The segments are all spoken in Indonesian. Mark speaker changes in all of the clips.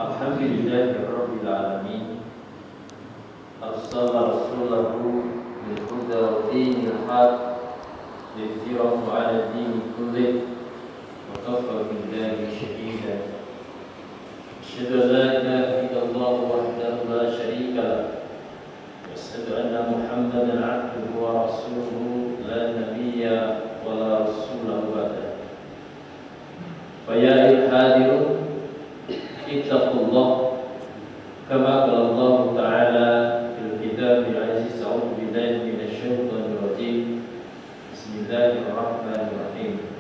Speaker 1: Alhamdulillahirabbil alamin. Arsala rasulahu bil huda wa dinil haq liyudhhirahu 'ala dini kullih wa kafa billahi shahida. Asyhadu an la ilaha illallah wahdahu la syarika lah wa asyhadu anna Muhammadan 'abduhu wa rasuluhu la nabiyya wa la rasula ba'da. Fa ya ayyuhal hadirun ittaqullah kama qala Allah Ta'ala fil kitabil aziz. A'udzu billahi minasy syaithanir rajim. Bismillahirrahmanirrahim.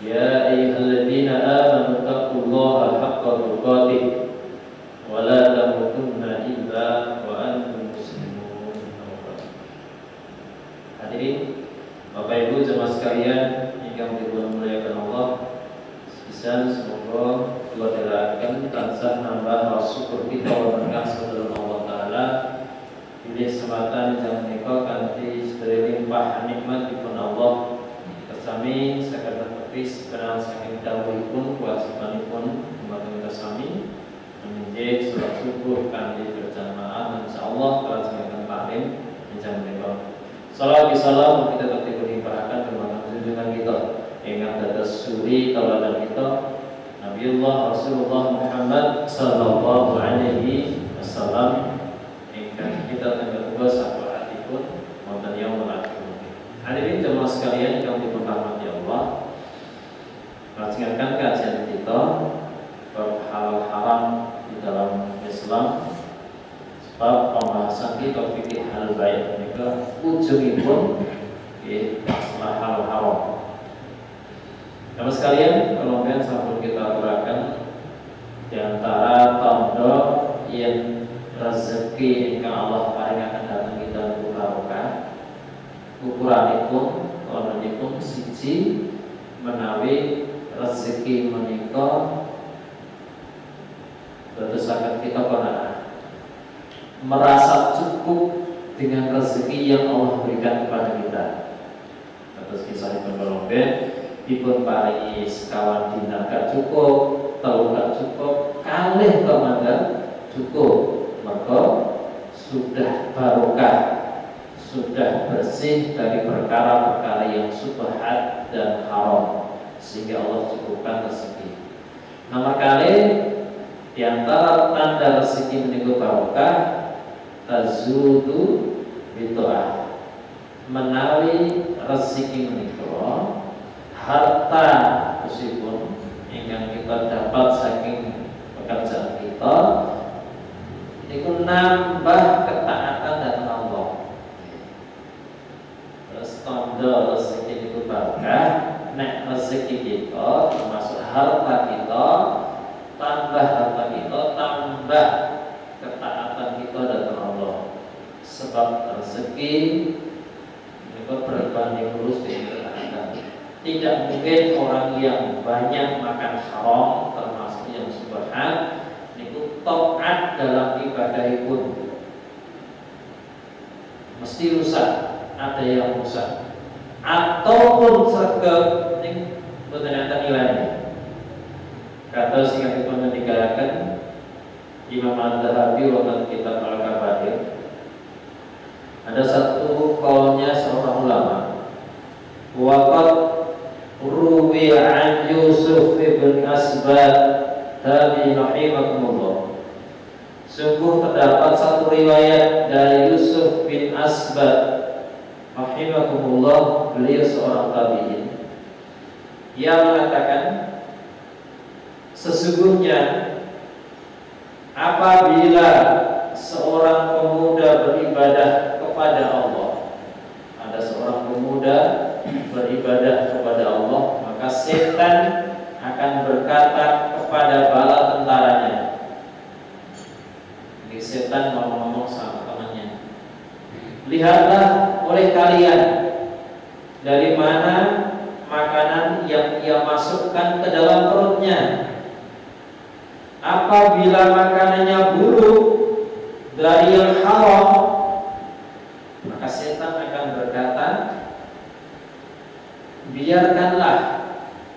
Speaker 1: Ya ayyuhalladzina amanu taqullaha haqqa tuqatih wa la tamutunna illa wa antum muslimun. Hadirin Bapak Ibu jemaah sekalian yang dimuliakan Allah, semoga Allah dirahmati tansah nambah syukur kita wa berkah saudara Allah Ta'ala pilih kesempatan yang menika kanthi sedaya limpah nikmat dipun Allah kesami sakit tepis kenal saking dawuhipun kewajibanipun dumateng kesami menjadi salat subuh kanthi berjamaah insyaallah kalajengaken taklim jam menika. Salawat salam kita tetap diberikan dumateng junjungan kita ingkang dados suri tauladan kita Nabiullah Rasulullah Muhammad sallallahu alaihi wasallam ingkang kita tengah sahabatipun wonten yaumul akhir. Hadirin jemaah sekalian yang dirahmati Allah, lanjutkan kajian kita bab halal haram di dalam Islam. Sebab pembahasan kita fikih halal baik menika ujungipun masalah halal haram. Nama sekalian, kalau sampun kita aturaken di antara tanda yang rezeki yang Allah paringaken dhateng kita barokah, ukuranipun wontenipun siji menawi rezeki menika dadosaken kita qanaah, merasa cukup dengan rezeki yang Allah berikan kepada kita. Atas kisahipun kalomben dipun paringi sekawan dinar gak cukup, telu gak cukup, kalih kemangga cukup, maka sudah barokah, sudah bersih dari perkara-perkara yang subhat dan haram, sehingga Allah cukupkan rezeki. Nomor kali di antara tanda rezeki menika barokah tazudu bitoah, menawi rezeki menika harta meskipun yang kita dapat saking pekerjaan kita itu nambah ketaatan dan Allah. Terus tanda rezeki itu barokah, nek rezeki kita termasuk harta kita, tambah harta kita, tambah ketaatan kita dan Allah. Sebab rezeki itu berbanding lurus dengan ketaatan. Tidak mungkin orang yang banyak makan haram termasuk yang subhat itu taat dalam ibadah pun mesti rusak, ada yang rusak ataupun sregep ning boten enten nilainya. Kata singkatipun meninggalkan Imam Al-Dhahabi wonten kitab Al-Kabair, ada satu kaulnya seorang ulama, waqad ruwi an Yusuf ibn Asbad tabi rahimakumullah. Sungguh terdapat satu riwayat dari Yusuf bin Asbad rahimakumullah, beliau seorang tabi'in, yang mengatakan sesungguhnya apabila seorang pemuda beribadah kepada Allah, ada seorang pemuda beribadah kepada Allah, maka setan akan berkata kepada bala tentaranya. Jadi setan ngomong-ngomong sama temannya, lihatlah oleh kalian dari mana makanan yang ia masukkan ke dalam perutnya. Apabila makanannya buruk dari yang haram, maka setan akan berkata, biarkanlah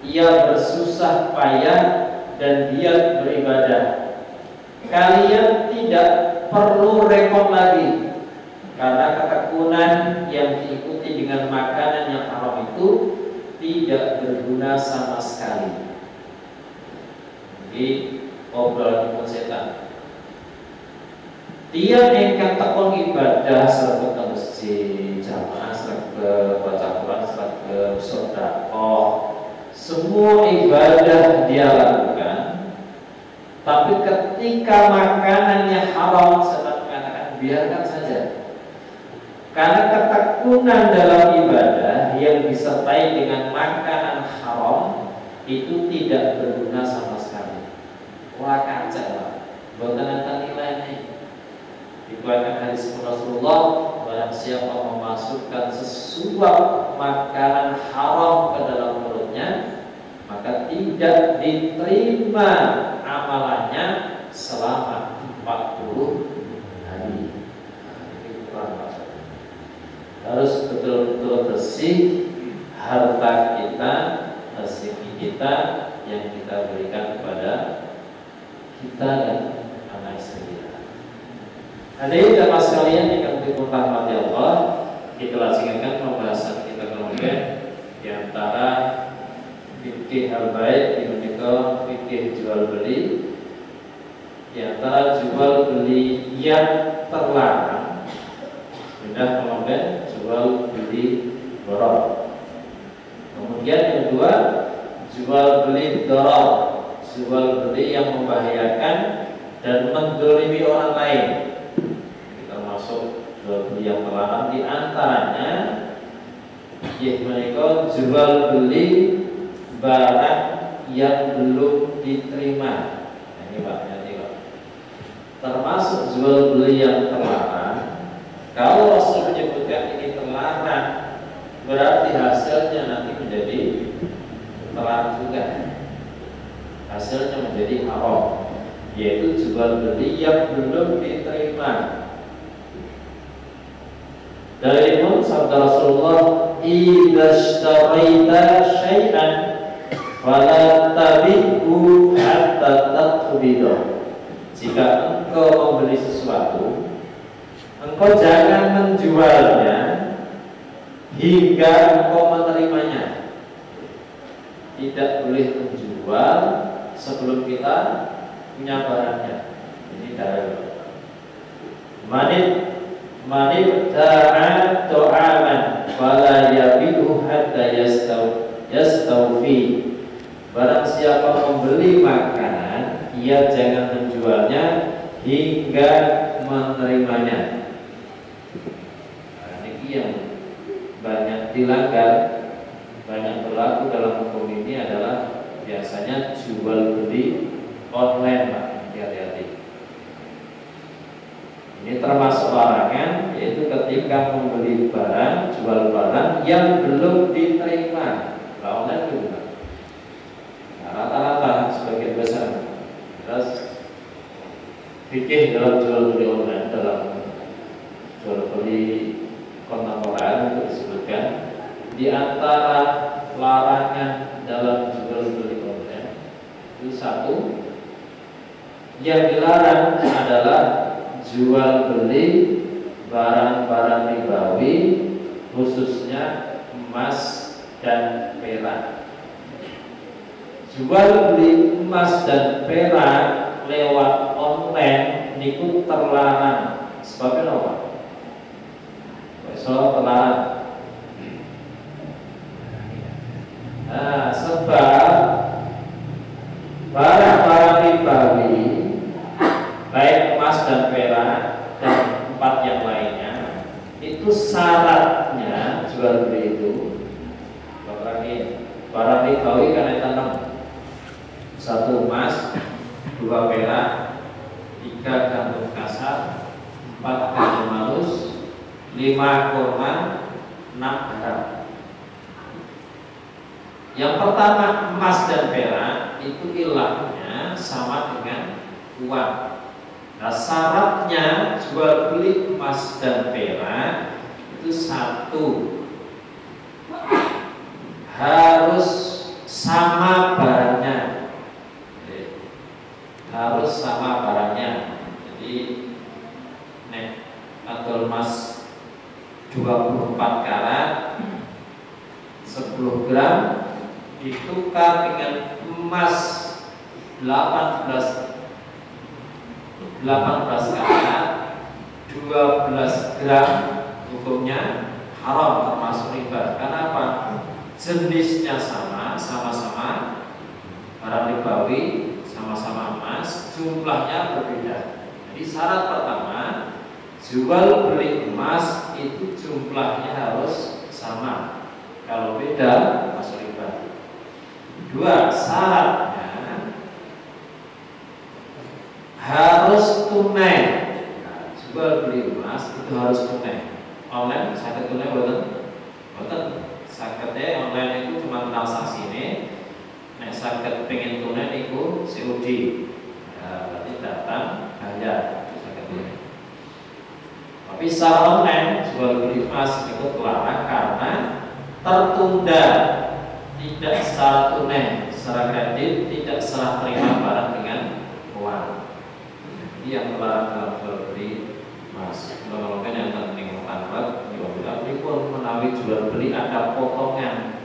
Speaker 1: ia bersusah payah dan giat beribadah, kalian tidak perlu repot lagi, karena ketekunan yang diikuti dengan makanan yang haram itu tidak berguna sama sekali. Jadi obrolan setan. Tiap ingkang tekun ibadah serta ke masjid, jamaah serta baca Quran serta sedekah, semua ibadah dia lakukan. Tapi ketika makanannya haram, setan mengatakan biarkan saja. Karena ketekunan dalam ibadah yang disertai dengan makanan haram itu tidak berguna sama sekali. Wah kaca lah, bukan nilainya. Dikuatkan hadis Rasulullah, barang siapa memasukkan sesuap makanan haram ke dalam mulutnya, maka tidak diterima amalannya selama 40 hari. Harus betul-betul bersih harta kita, rezeki kita yang kita berikan kepada kita dan anak istri kita. Hadirin jamaah sekalian yang dirahmati Allah, kita lanjutkan pembahasan kita kemudian di antara fikih al-bai' menika fikih jual beli. Di antara jual beli yang terlarang sudah kemudian jual beli doror. Kemudian yang kedua jual beli doror, jual beli yang membahayakan dan mendolimi orang lain. Masuk jual beli yang terlarang di antaranya yaitu mereka jual beli barang yang belum diterima. Nah, ini Pak, termasuk jual beli yang terlarang. Kalau Rasul menyebutkan ini terlarang, berarti hasilnya nanti menjadi terlarang juga. Hasilnya menjadi haram, yaitu jual beli yang belum diterima. Dari pun sabda Rasulullah, "Idza ishtaraita syai'an fala tabi'hu hatta taqbidah." Jika engkau membeli sesuatu, engkau jangan menjualnya hingga engkau menerimanya. Tidak boleh menjual sebelum kita punya barangnya. Ini dalil. Manib ta'a to'aman fala yabi'u hatta yastawfi. Barang siapa membeli makanan, ia jangan menjualnya hingga menerimanya. Nah, ini yang banyak dilanggar, banyak berlaku dalam hukum ini adalah biasanya jual beli online, Pak. Hati-hati. Ini termasuk larangan, yaitu ketika membeli barang, jual barang yang belum diterima. Nah, online itu bukan. Nah, rata-rata sebagian besar. Terus fikih dalam jual beli online, dalam jual beli kontemporer itu disebutkan di antara larangan dalam jual beli online itu satu, yang dilarang adalah jual beli barang-barang ribawi, khususnya emas dan perak. Jual beli emas dan perak lewat online niku terlarang. Sebabnya apa? Soal terlarang. Nah, sebab barang-barang ribawi baik emas dan perak dan empat yang lainnya itu syaratnya jual beli itu barang ribawi kan ada 6: 1 emas, 2 perak, 3 gandum kasar, 4 gandum halus, 5 kurma, 6 garam. Yang pertama emas dan perak itu ilahnya sama dengan uang. Nah, syaratnya jual beli emas dan perak itu satu, harus sama barangnya. Harus sama barangnya. 24 karat 10 gram ditukar dengan emas 18 karat 12 gram, hukumnya haram, termasuk riba. Kenapa? Jenisnya sama-sama barang ribawi, sama-sama emas, jumlahnya berbeda. Jadi syarat pertama, jual beli emas itu jumlahnya harus sama. Kalau beda, masuk riba. Dua, syaratnya harus tunai. Nah, jual beli emas itu harus tunai. Online sakit tunai boten sakitnya online itu cuma transaksi ini. Nek sakit pengen tunai itu COD. Ya, berarti datang bayar sakit tunai. Tapi secara online jual beli emas itu terlarang karena tertunda, tidak secara tunai, secara kredit, tidak secara terima barang dengan uang. Ini yang terlarang dalam jual beli emas. Kalau yang penting menghambat, jual pun menawi jual beli ada potongan.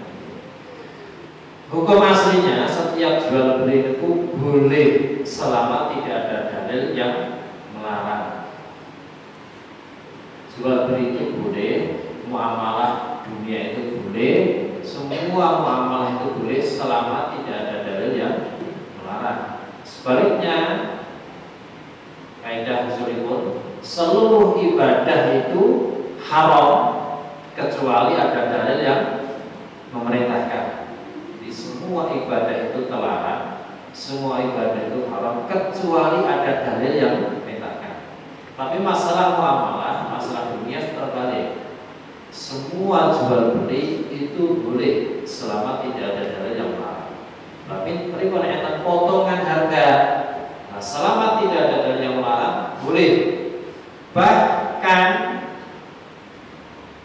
Speaker 1: Hukum aslinya setiap jual beli itu boleh selama tidak ada dalil yang melarang. Jual beli itu boleh, muamalah dunia itu boleh, semua muamalah itu boleh selama tidak ada dalil yang melarang. Sebaliknya, kaidah usulipun, seluruh ibadah itu haram kecuali ada dalil yang memerintahkan. Jadi semua ibadah itu terlarang, semua ibadah itu haram kecuali ada dalil yang memerintahkan. Tapi masalah muamalah, masalah dunia terbalik. Semua jual beli itu boleh selama tidak ada dalil yang melarang. Tapi berikan enten potongan harga. Nah, selama tidak ada dalil yang melarang, boleh. Bahkan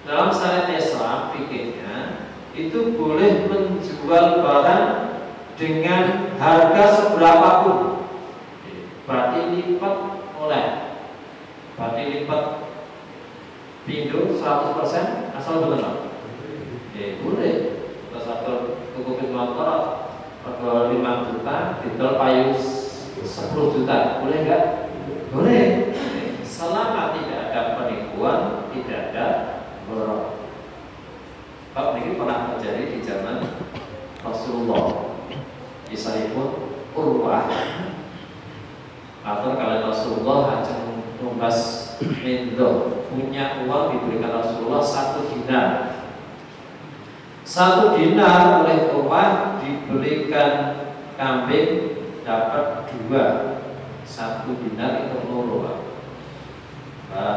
Speaker 1: dalam syariat Islam fikihnya itu boleh menjual barang dengan harga seberapapun. Berarti lipat oleh. Berarti lipat pindu 100% asal benar. Boleh. Terus satu tuku motor harga 5 juta, dijual payung 10 juta. Boleh enggak? Boleh. Selama tidak ada penipuan, tidak ada borok. Kalau ini pernah terjadi di zaman Rasulullah. Isaiah Urwah atau kalau Rasulullah hanya numbas mendo, punya uang diberikan Rasulullah 1 dinar. 1 dinar oleh Urwah dibelikan kambing dapat 2. 1 dinar itu loro.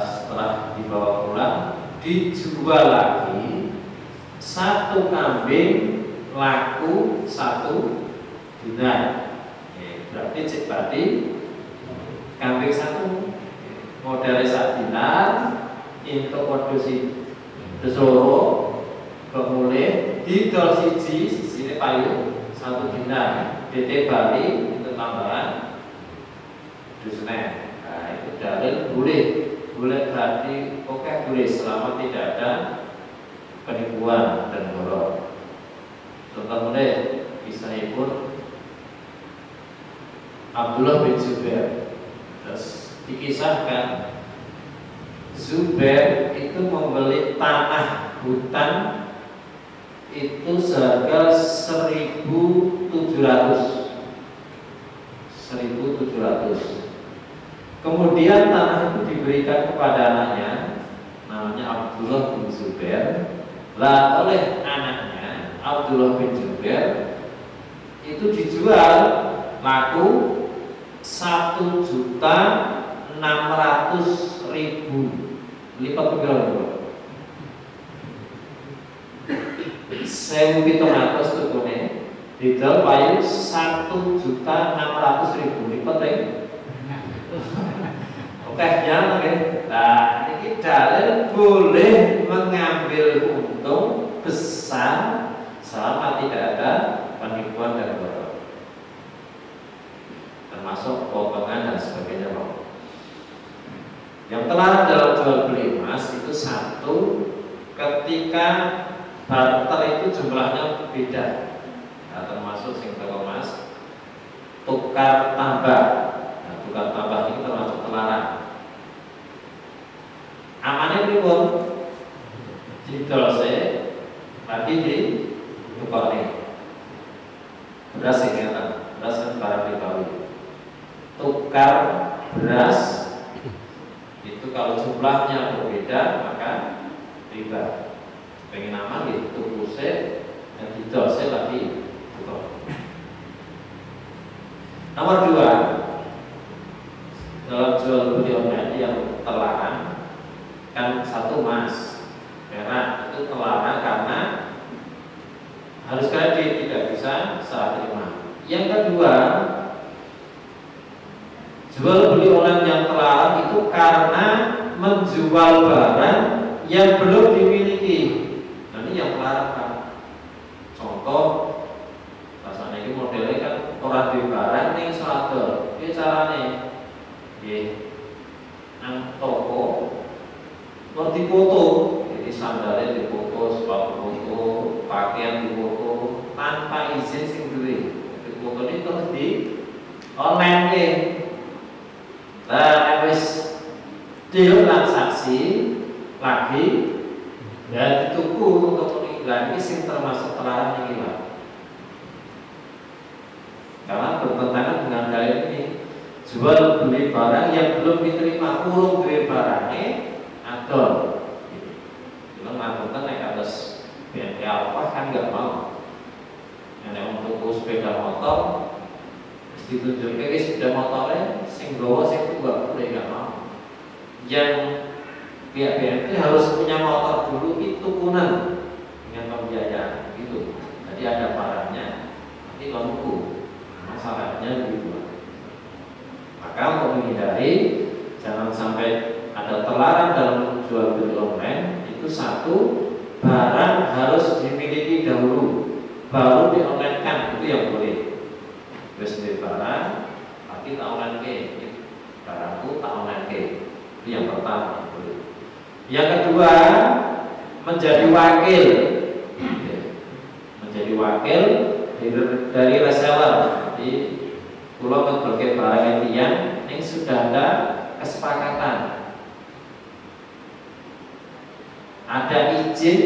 Speaker 1: Setelah dibawa pulang dijual lagi, 1 kambing laku 1 dinar. Berarti kambing 1 modalnya 1 dinar untuk produksi loro kemudian didol siji payung 1 dinar DT Bali untuk tambahan dusnen. Nah itu dalil boleh berarti oke, boleh selama tidak ada penipuan dan borok. Contoh boleh bisa pun Abdullah bin Zubair. Terus dikisahkan Zubair itu membeli tanah hutan itu seharga 1.700. Kemudian tanah itu diberikan kepada anaknya, namanya Abdullah bin Zubair. Lah oleh anaknya Abdullah bin Zubair itu dijual laku 1.600.000. Lipat berapa? 1.700 tukune dijual payu 1.600.000. Lipat ya. Oke, ya, oke. Nah, ini dalil boleh mengambil untung besar selama tidak ada penipuan dan borok, termasuk potongan dan sebagainya. Yang terlarang dalam jual beli emas itu 1, ketika barter itu jumlahnya beda, nah, termasuk sing mas tukar tambah. Nah, tukar tambah ini termasuk terlarang. Amannya pripun? Didolse lagi di tukone. Beras ingatan, beras kan barang dibeli. Tukar beras itu kalau jumlahnya berbeda maka riba. Pengen aman gitu, tuku dan didolse lagi tukar. Nomor 2, dalam jual beli online yang terlarang kan satu emas, perak itu terlarang karena harus kredit, tidak bisa serah terima. Yang kedua, jual beli online yang terlarang itu karena menjual barang yang belum dimiliki. Nah, ini yang terlarang kan. Contoh, rasanya ini modelnya kan orang di barang nih suatu, ini caranya, nang toko, mau dipoto, jadi sandalnya dipoto, sepatu foto, pakaian dipoto, tanpa izin sing duwe. Dipoto ini terus di online ke. Nah, wis deal transaksi lagi ya dituku untuk lagi sing termasuk terlarang ini lah. Karena bertentangan dengan dalil ini, jual beli barang yang belum diterima, urung duwe barangnya adol. Kalau ngapunten nek atas BNP apa kan nggak mau. Nek untuk sepeda motor ditunjukkan sepeda motornya sing gawa sing tuwa boleh nggak mau. Yang pihak BNP harus punya motor dulu itu tukunan dengan pembiayaan gitu. Jadi ada barangnya, nanti lalu masalahnya gitu. Maka untuk menghindari jangan sampai ada terlarang dalam jual beli online, itu satu, barang harus dimiliki dahulu baru di online kan, itu yang boleh. Terus beli barang tapi tak online ke, barangku tak online ke, itu yang pertama boleh. Yang kedua, menjadi wakil dari reseller. Jadi pulau berbagai barang yang sudah ada kesepakatan, ada izin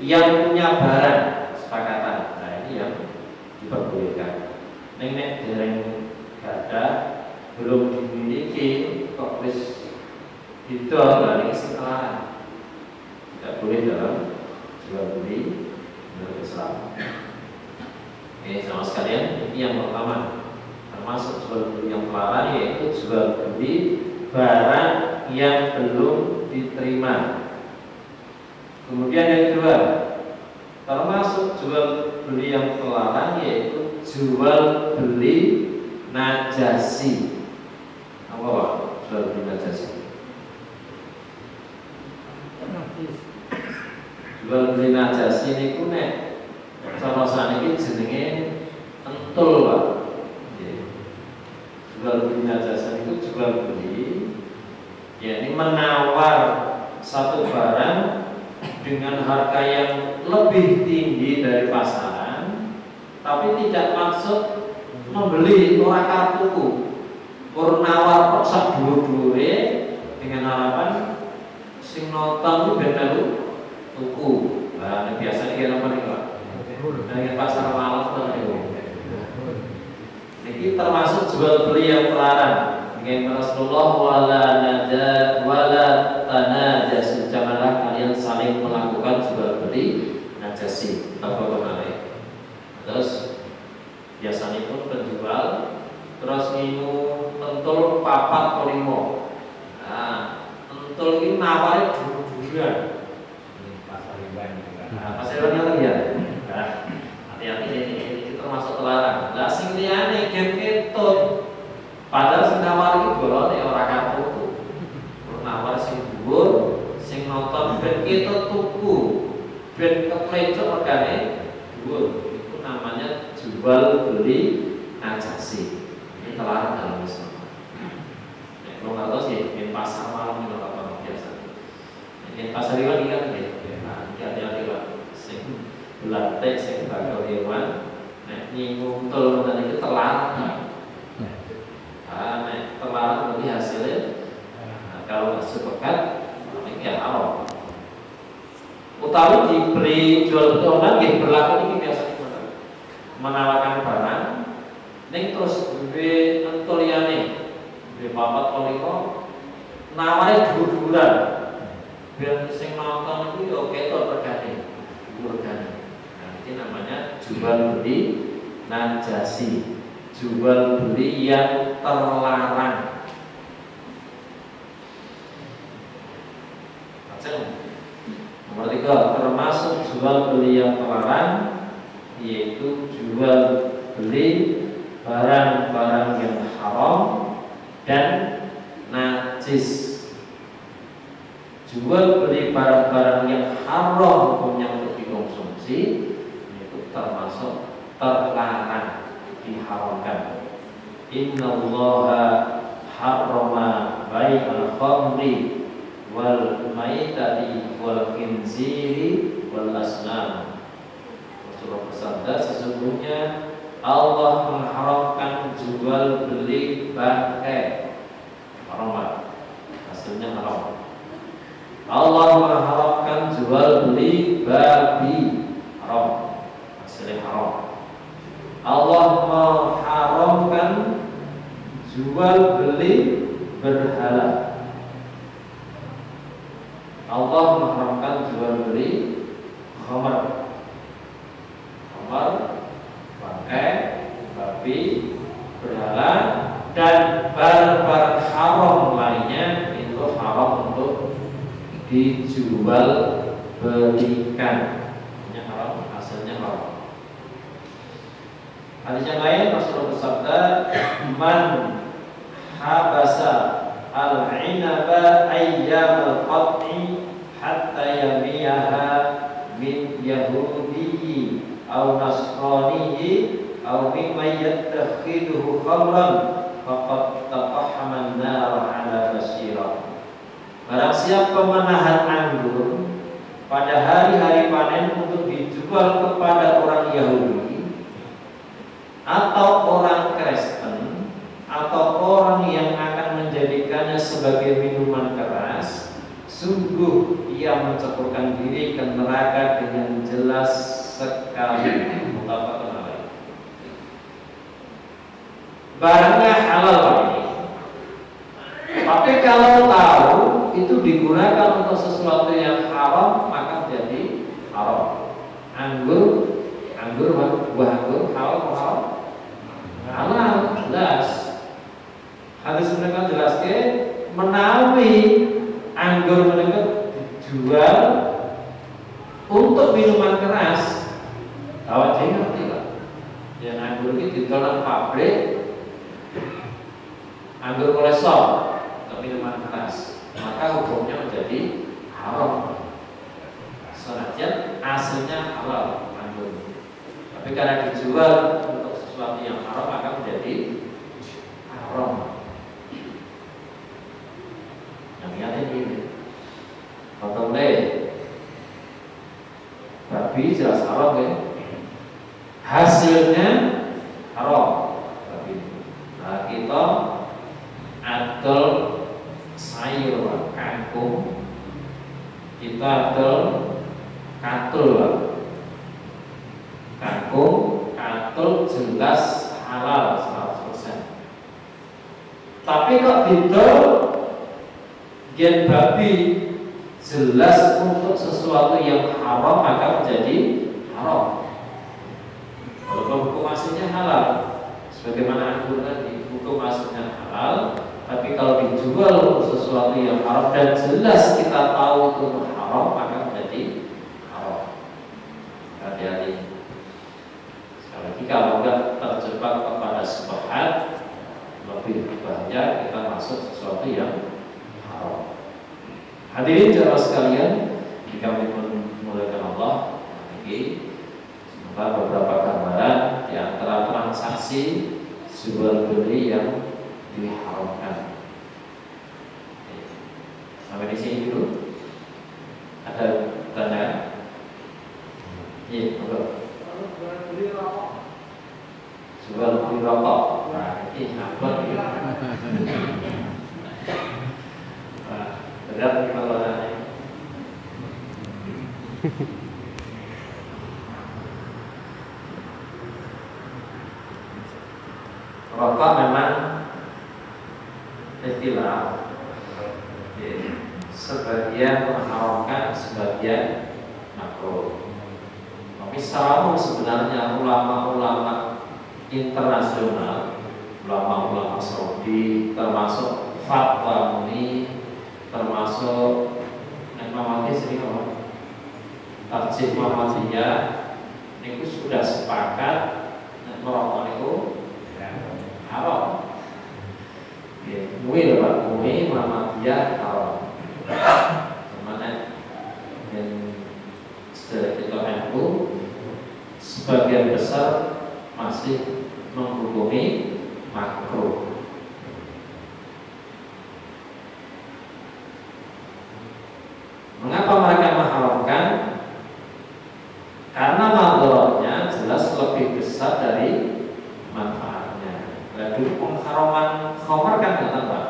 Speaker 1: yang punya barang kesepakatan. Nah, ini yang diperbolehkan. Nek dereng gada belum dimiliki kok wis didol, nah ini terlarang. Tidak boleh dalam jual beli menurut Islam. Oke, sama sekalian, ini yang pertama, termasuk jual beli yang terlarang, yaitu jual beli barang yang belum diterima. Kemudian yang kedua, termasuk jual beli yang terlarang, yaitu jual beli najasi. Apa Pak? Jual beli najasi. Jual beli najasi ini kunek. Cara saniki jenenge entul, Pak. Jual beli najasa itu jual beli, yakni menawar satu barang dengan harga yang lebih tinggi dari pasaran, tapi tidak maksud membeli orang kartuku, purnawar paksa dua-dua dengan harapan sing nonton itu beda tuku. Nah, ini biasa nih apa nih Pak? Dengan pasar malam ini termasuk jual beli yang terlarang. Dengan Rasulullah wala tanajasu, janganlah kalian saling melakukan jual beli najasi. Apa kemarin? Terus biasanya pun penjual terus minum entul papat kolimo. Nah, entul ini nawarnya dulu-duluan. Pasar riban. Pasar riban lagi ya. Hati-hati ini termasuk terlarang. Lah sing liyane gen ketut. Padahal sing nawar iki golone ora kartu. Nawar sing dhuwur, sing nonton ben ketut tuku. Ben keplecok regane dhuwur. Itu namanya jual beli najasi. Ini terlarang dalam Islam. Nek kalau nggak tahu sih, di pasar malam itu apa biasa. Di pasar riwan kan ya, batik sing bakal hewan nek nyinggung dan itu terlarang. Nek terlarang berarti hasilnya kalau nggak sepakat ini ya haram. Utawi diberi jual beli online yang berlaku ini biasa menawarkan barang ning terus duwe entul liyane duwe papat koliko naware dhuwur-dhuwuran ben sing nonton itu yo ketok regane regane. Nah ini namanya jual beli najasi, jual beli yang terlarang. Nomor 3, termasuk jual beli yang terlarang yaitu jual beli barang-barang yang haram dan najis. Jual beli barang-barang yang haram hukumnya untuk dikonsumsi itu termasuk terlarang, diharamkan. Innallaha harrama bai'al khamri wal maitati wal khinziri wal asnam. Rasulullah bersabda, sesungguhnya Allah mengharamkan jual beli bangkai. Haram, hasilnya haram. Allah mengharamkan jual beli babi. Haram, hasilnya haram. Allah mengharamkan jual beli berhala. Allah mengharamkan jual beli khamar, bangkai, babi, berhala, dan barang-barang haram lainnya itu haram untuk dijual belikan. Ini haram, hasilnya haram. Hadis yang lain Rasulullah bersabda, man habasa al-inaba ayyam al-qat'i hatta yabiyaha min yahudi aw nasrani aw mimman yattakhiduhu khamran faqad taqahhama an-nar 'ala basirah. Barang siapa menahan anggur pada hari-hari panen untuk dijual kepada orang Yahudi atau orang Kristen atau orang yang akan menjadikannya sebagai minuman keras, sungguh ia menceburkan diri ke neraka dengan jelas sekali. Barangnya halal ini, tapi kalau tahu itu digunakan untuk sesuatu yang haram maka jadi haram. Anggur, buah anggur halal atau haram? Halal, jelas. Hadis menekan jelaskan menawi anggur menekan dijual untuk minuman keras. Awak jangan ngerti lah. Yang anggur ini ditolak pabrik, anggur kolesol untuk minuman keras, maka hukumnya menjadi haram. Senajan hasilnya halal anggur, tapi karena dijual untuk sesuatu yang haram maka menjadi haram. Yang ini potong deh, babi jelas haram ya, hasilnya haram. Nah kita adol sayur kangkung, kita adol katul, kangkung katul jelas halal 100%. Tapi kok didol gen babi jelas untuk sesuatu yang haram maka menjadi haram. Walaupun hukum aslinya halal, sebagaimana anggur tadi hukum aslinya halal, tapi kalau dijual untuk sesuatu yang haram dan jelas kita tahu itu haram maka menjadi haram. Hati-hati. Sekali lagi kalau tidak terjebak kepada subhat, lebih bahaya kita masuk sesuatu yang haram. Hadirin jemaah sekalian, jika dimuliakan Allah, semoga beberapa gambaran di antara transaksi jual beli yang diharamkan. Sampai di sini dulu. Ada pertanyaan? Iya, betul. jual beli rokok. Nah, ini apa ya? Nah, berat kepalanya. Rokok memang istilah sebagian mengharamkan, sebagian makruh. Tapi secara umum sebenarnya ulama-ulama internasional, ulama-ulama Saudi, termasuk fatwa MUI, termasuk Muhammadiyah sendiri, Tarjih Muhammadiyah, itu sudah sepakat merokok itu haram. MUI Pak, MUI Muhammadiyah haram. Mana yang setelah kita NU sebagian besar masih menghukumi makruh. Mengapa mereka mengharamkan? Karena madharatnya jelas lebih besar dari manfaatnya. Lalu pengharaman khamar kan apa?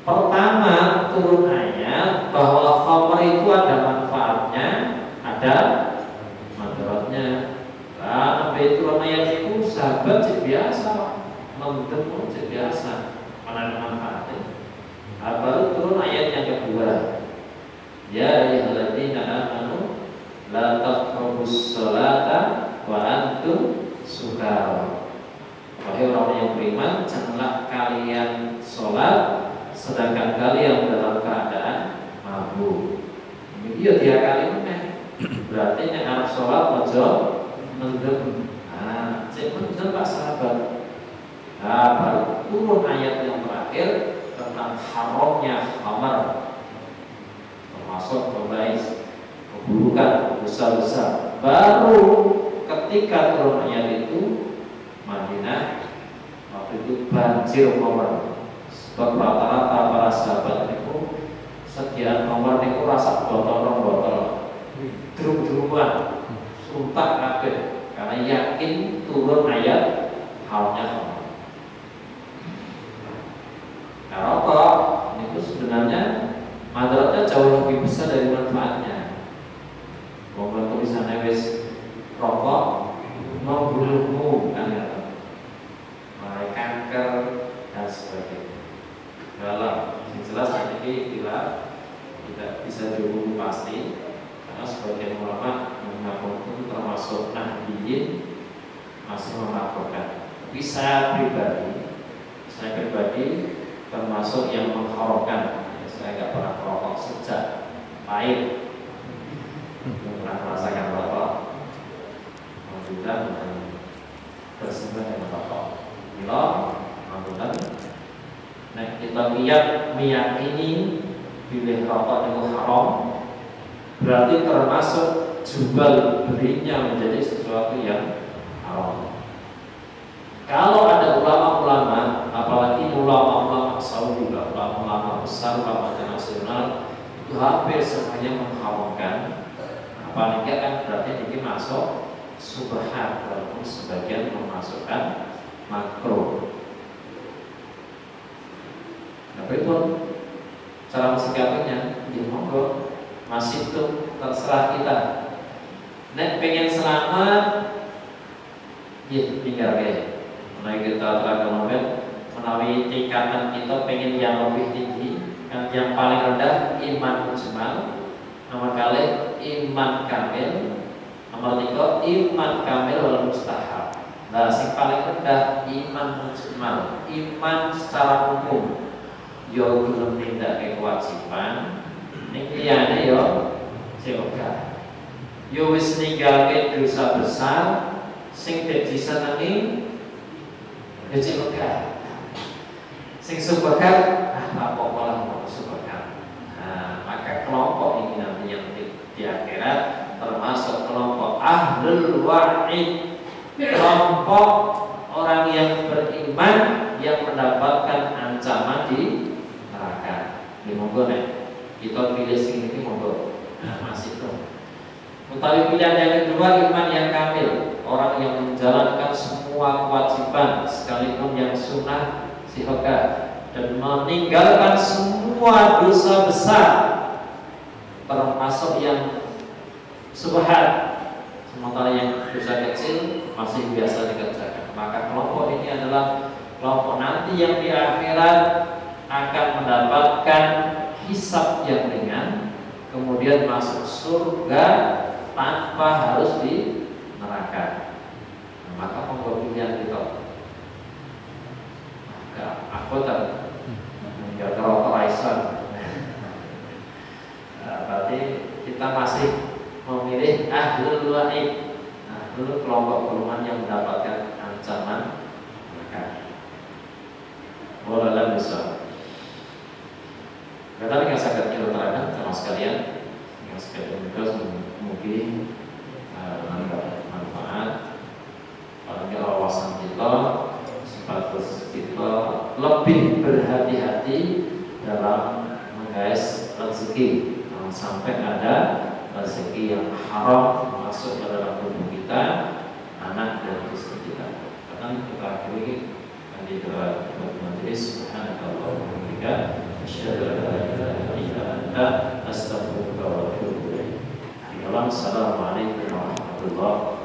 Speaker 1: Pertama turun ayat bahwa khamar itu ada manfaatnya, ada madharatnya. Nah, Nabi turun ayat itu sahabat biasa, mendem biasa, mana ada manfaatnya. Nah, baru turun ayat yang kedua. Ya ayyuhalladzina amanu la taqrabus sholata wa antum sukara. Wahai orang yang beriman, janganlah kalian sholat sedangkan kalian dalam keadaan mabuk. Iya dia kali ini. Berarti yang harus sholat ojo mendem. Nah, cek mendem Pak sahabat. Nah, baru turun ayat yang terakhir tentang haramnya khamar, termasuk keburukan besar-besar. Baru ketika turun ayat itu Madinah waktu itu banjir khamar. Sebab rata-rata para sahabat itu sediaan khamar itu rasa botol-botol drum-druman suntak kabeh karena yakin turun ayat halnya khamar. Nah, rokok itu sebenarnya madaratnya jauh lebih besar dari manfaatnya. Wong tulisannya wis rokok membunuhmu kan ya, mulai kanker dan sebagainya. Dalam yang jelas ini tidak bisa dihukumi pasti karena sebagian ulama mengaku termasuk nahdiyin masih melakukan. Tapi saya pribadi termasuk yang mengharamkan. Saya nggak pernah merokok sejak lahir. Belum pernah merasakan rokok. Alhamdulillah bersentuhan dengan rokok. Bila alhamdulillah. Nah, kita meyakini pilih rokok itu haram, berarti termasuk jual belinya menjadi sesuatu yang haram. Kalau ada ulama-ulama, apalagi ulama-ulama Saudi, ulama-ulama besar, ulama internasional, itu hampir semuanya mengharamkan. Apalagi kan berarti ini masuk subhat, walaupun sebagian memasukkan makruh. Tapi itu cara mensikapinya, ya monggo, masih itu terserah kita. Nek pengen selamat, ya tinggal ya. Mulai kita terangkan menawi tingkatan kita pengen yang lebih tinggi, yang paling rendah iman mujmal, nomor kali iman kamil, nomor 3 iman kamil wal mustahab. Nah, yang paling rendah iman mujmal, iman secara umum. Yo belum tindak kewajiban, ning liyane yo seoga. Yo wis ninggalke dosa besar, sing dadi senengi ya seoga. Sing subhat, apa malah mau subhat. Nah, maka kelompok ini nanti yang di akhirat termasuk kelompok ahlul wa'id, kelompok orang yang beriman yang mendapatkan ancaman di neraka. Ini monggo nih, kita pilih sing ini monggo. Nah, masih tuh. Utawi pilihan yang kedua iman yang kamil. orang yang menjalankan semua kewajiban sekalipun yang sunnah sihoga, dan meninggalkan semua dosa besar termasuk yang subhat, sementara yang dosa kecil masih biasa dikerjakan. Maka kelompok ini adalah kelompok nanti yang di akhirat akan mendapatkan hisab yang ringan, kemudian masuk surga tanpa harus di neraka. Nah, maka monggo pilihan kita. Maka aku tak menjaga operasi. Berarti kita masih memilih ahlul wa'id, ahlul kelompok golongan yang mendapatkan ancaman neraka. Wallahu bisa. Kata yang sangat kita terangkan sama sekalian, yang sekalian juga mungkin mendapat manfaat. Paling wawasan kita, sebatas kita lebih berhati-hati dalam menggais rezeki. Jangan sampai ada rezeki yang haram masuk ke dalam tubuh kita, anak dan istri kita. Karena kita akhiri di dalam majelis subhanallah wa bihamdihi asyhadu an la ilaha illa anta astaghfiruka wa atubu ilaik. Assalamualaikum warahmatullahi wabarakatuh.